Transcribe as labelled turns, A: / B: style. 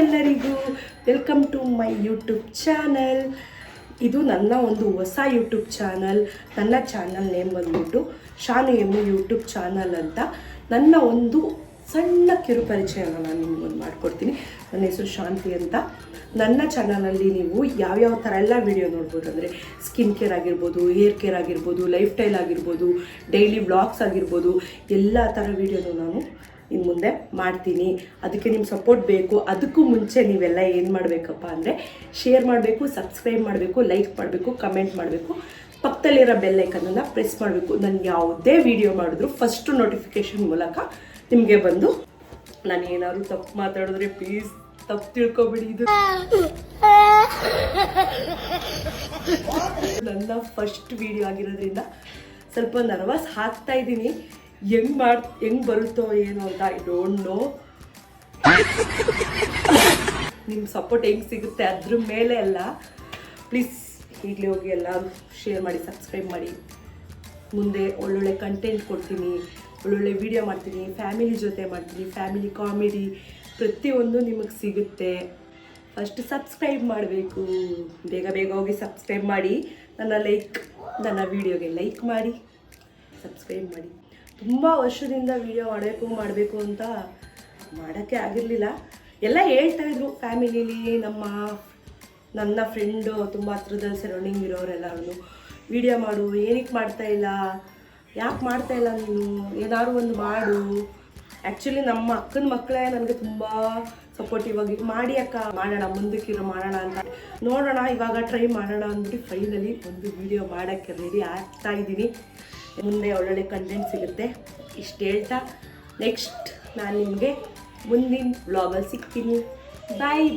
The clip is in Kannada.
A: ಎಲ್ಲರಿಗೂ welcome to my YouTube channel. ಇದು ನನ್ನ ಒಂದು ಹೊಸ ಯೂಟ್ಯೂಬ್ ಚಾನಲ್. ನನ್ನ ಚಾನಲ್ ನೇಮ್ ಬಂದ್ಬಿಟ್ಟು ಶಾನು ಎಮ್ಮು ಯೂಟ್ಯೂಬ್ ಚಾನಲ್ ಅಂತ. ನನ್ನ ಒಂದು ಸಣ್ಣ ಕಿರು ಪರಿಚಯನ ನಾನು ನಿಮ್ಗೊಂದು ಮಾಡಿಕೊಡ್ತೀನಿ. ನನ್ನ ಹೆಸರು ಶಾಂತಿ ಅಂತ. ನನ್ನ ಚಾನಲಲ್ಲಿ ನೀವು ಯಾವ್ಯಾವ ಥರ ಎಲ್ಲ ವೀಡಿಯೋ ನೋಡ್ಬೋದು ಅಂದರೆ ಸ್ಕಿನ್ ಕೇರ್ ಆಗಿರ್ಬೋದು, ಹೇರ್ ಕೇರ್ ಆಗಿರ್ಬೋದು, ಲೈಫ್ ಸ್ಟೈಲ್ ಆಗಿರ್ಬೋದು, ಡೈಲಿ ವ್ಲಾಗ್ಸ್ ಆಗಿರ್ಬೋದು, ಎಲ್ಲ ಥರ ವೀಡಿಯೋನು ನಾನು ಇನ್ನು ಮುಂದೆ ಮಾಡ್ತೀನಿ. ಅದಕ್ಕೆ ನಿಮ್ಮ ಸಪೋರ್ಟ್ ಬೇಕು. ಅದಕ್ಕೂ ಮುಂಚೆ ನೀವೆಲ್ಲ ಏನು ಮಾಡಬೇಕಪ್ಪ ಅಂದರೆ ಶೇರ್ ಮಾಡಬೇಕು, ಸಬ್ಸ್ಕ್ರೈಬ್ ಮಾಡಬೇಕು, ಲೈಕ್ ಮಾಡಬೇಕು, ಕಮೆಂಟ್ ಮಾಡಬೇಕು, ಪಕ್ಕದಲ್ಲಿರೋ ಬೆಲ್ ಐಕನನ್ನು ಪ್ರೆಸ್ ಮಾಡಬೇಕು. ನಾನು ಯಾವುದೇ ವಿಡಿಯೋ ಮಾಡಿದ್ರು ಫಸ್ಟು ನೋಟಿಫಿಕೇಷನ್ ಮೂಲಕ ನಿಮಗೆ ಬಂದು. ನಾನು ಏನಾದ್ರು ತಪ್ಪು ಮಾತಾಡಿದ್ರೆ ಪ್ಲೀಸ್ ತಪ್ಪು ತಿಳ್ಕೊಬೇಡಿ. ಇದು ನನ್ನ ಫಸ್ಟ್ ವಿಡಿಯೋ ಆಗಿರೋದ್ರಿಂದ ಸ್ವಲ್ಪ ನರ್ವಸ್ ಆಗ್ತಾ ಇದ್ದೀನಿ. ಹೆಂಗೆ ಬರುತ್ತೋ ಏನೋ ಅಂತ ಐ ಡೋಂಟ್ ನೋ. ನಿಮ್ಮ ಸಪೋರ್ಟ್ ಹೆಂಗೆ ಸಿಗುತ್ತೆ ಅದ್ರ ಮೇಲೆ ಎಲ್ಲ. ಪ್ಲೀಸ್ ಈಗಲೇ ಹೋಗಿ ಎಲ್ಲರೂ ಶೇರ್ ಮಾಡಿ, ಸಬ್ಸ್ಕ್ರೈಬ್ ಮಾಡಿ. ಮುಂದೆ ಒಳ್ಳೊಳ್ಳೆ ಕಂಟೆಂಟ್ ಕೊಡ್ತೀನಿ, ಒಳ್ಳೊಳ್ಳೆ ವಿಡಿಯೋ ಮಾಡ್ತೀನಿ, ಫ್ಯಾಮಿಲಿ ಜೊತೆ ಮಾಡ್ತೀನಿ, ಫ್ಯಾಮಿಲಿ ಕಾಮಿಡಿ ಪ್ರತಿಯೊಂದು ನಿಮಗೆ ಸಿಗುತ್ತೆ. ಫಸ್ಟ್ ಸಬ್ಸ್ಕ್ರೈಬ್ ಮಾಡಬೇಕು. ಬೇಗ ಬೇಗ ಹೋಗಿ ಸಬ್ಸ್ಕ್ರೈಬ್ ಮಾಡಿ. ನನ್ನ ವಿಡಿಯೋಗೆ ಲೈಕ್ ಮಾಡಿ, ಸಬ್ಸ್ಕ್ರೈಬ್ ಮಾಡಿ. ತುಂಬ ವರ್ಷದಿಂದ ವಿಡಿಯೋ ಮಾಡಬೇಕು ಅಂತ ಮಾಡೋಕ್ಕೆ ಆಗಿರಲಿಲ್ಲ. ಎಲ್ಲ ಹೇಳ್ತಾಯಿದ್ರು ಫ್ಯಾಮಿಲೀಲಿ. ನನ್ನ ಫ್ರೆಂಡು ತುಂಬ ಹತ್ರದಲ್ಲಿ ಸರೌಂಡಿಂಗ್ ಇರೋರೆಲ್ಲರೂ ವಿಡಿಯೋ ಮಾಡು, ಏನಕ್ಕೆ ಮಾಡ್ತಾಯಿಲ್ಲ, ಯಾಕೆ ಮಾಡ್ತಾಯಿಲ್ಲ ನೀನು, ಏನಾದ್ರು ಒಂದು ಮಾಡು. ಆ್ಯಕ್ಚುಲಿ ನಮ್ಮ ಅಕ್ಕನ ಮಕ್ಕಳೇ ನನಗೆ ತುಂಬ ಸಪೋರ್ಟಿವ್ ಆಗಿ ಮಾಡಿ ಅಕ್ಕ ಮಾಡೋಣ, ಮುಂದಕ್ಕಿರೋ ಮಾಡೋಣ ಅಂತ. ನೋಡೋಣ, ಇವಾಗ ಟ್ರೈ ಮಾಡೋಣ ಅಂದ್ಬಿಟ್ಟು ಫೈನಲಿ ಒಂದು ವಿಡಿಯೋ ಮಾಡೋಕ್ಕೆ ರೆಡಿ ಆಗ್ತಾ ಇದ್ದೀನಿ. ಮುಂದೆ ಒಳ್ಳೊಳ್ಳೆ ಕಂಟೆಂಟ್ ಸಿಗುತ್ತೆ. ಇಷ್ಟು ಹೇಳ್ತಾ ನೆಕ್ಸ್ಟ್ ನಾನು ನಿಮಗೆ ಮುಂದಿನ ವ್ಲಾಗಲ್ಲಿ ಸಿಗ್ತೀನಿ. ಬಾಯ್.